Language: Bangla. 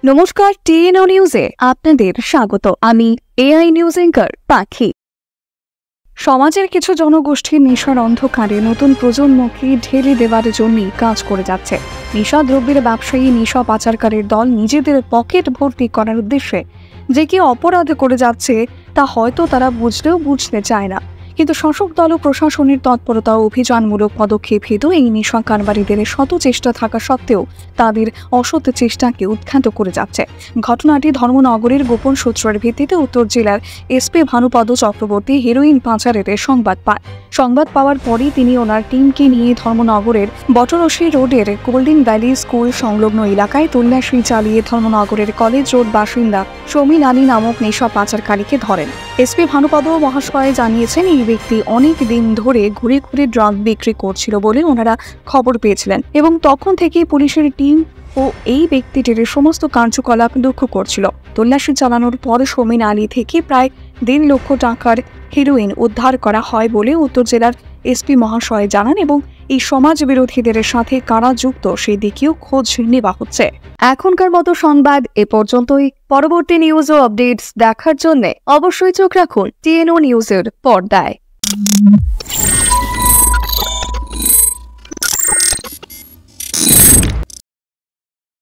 নমস্কার, টিএনও নিউজে আপনাদের স্বাগত। আমি এআই নিউজ অ্যাঙ্কার পাখি। সমাজের কিছু জনগোষ্ঠীর নেশার অন্ধকারে নতুন প্রজন্মকে ঢেলে দেওয়ার জন্যই কাজ করে যাচ্ছে। নেশা দ্রব্যের ব্যবসায়ী, নেশা পাচারকারীর দল নিজেদের পকেট ভর্তি করার উদ্দেশ্যে যে কি অপরাধ করে যাচ্ছে তা হয়তো তারা বুঝলেও বুঝতে চায় না। কিন্তু শাসক দল ও প্রশাসনের তৎপরতা ও অভিযানমূলক পদক্ষেপ হেতু এই নেশা কারবারিদের শত চেষ্টা থাকা সত্ত্বেও তাদের অসৎ চেষ্টাকে উৎখাত করে যাচ্ছে। ঘটনাটি ধর্মনগরের গোপন সূত্রের ভিত্তিতে উত্তর জেলার এসপি ভানুপদ চক্রবর্তী হেরোইন পাচারের সংবাদ পান। সংবাদ পাওয়ার পরই তিনি ওনার টিমকে নিয়ে ধর্মনগরের বটরশি রোডের গোল্ডেন ভ্যালি স্কুল সংলগ্ন এলাকায় তল্লাশি চালিয়ে ধর্মনগরের কলেজ রোড বাসিন্দা সমীন আলী নামক নেশা পাচারকারীকে ধরেন। এসপি ভানুপদ মহাশয় জানিয়েছেন, এই ব্যক্তি অনেক দিন ধরে ঘুরে ঘুরে ড্রাগ বিক্রি করছিল বলে ওনারা খবর পেয়েছিলেন এবং তখন থেকেই পুলিশের টিম ও এই ব্যক্তিটির সমস্ত কার্যকলাপ লক্ষ্য করছিল। তল্লাশি চালানোর পর সমীন আলী থেকে প্রায় 1.5 লক্ষ টাকার হেরোইন উদ্ধার করা হয় বলে উত্তর জেলার এসপি মহাশয় জানান এবং এই সমাজ বিরোধীদের সাথে কারা যুক্ত সেই দিকেও খোঁজ নেওয়া হচ্ছে। এখনকার মতো সংবাদ এ পর্যন্তই। পরবর্তী নিউজ ও আপডেটস দেখার জন্য অবশ্যই চোখ রাখুন টিএনও নিউজের পর্দায়।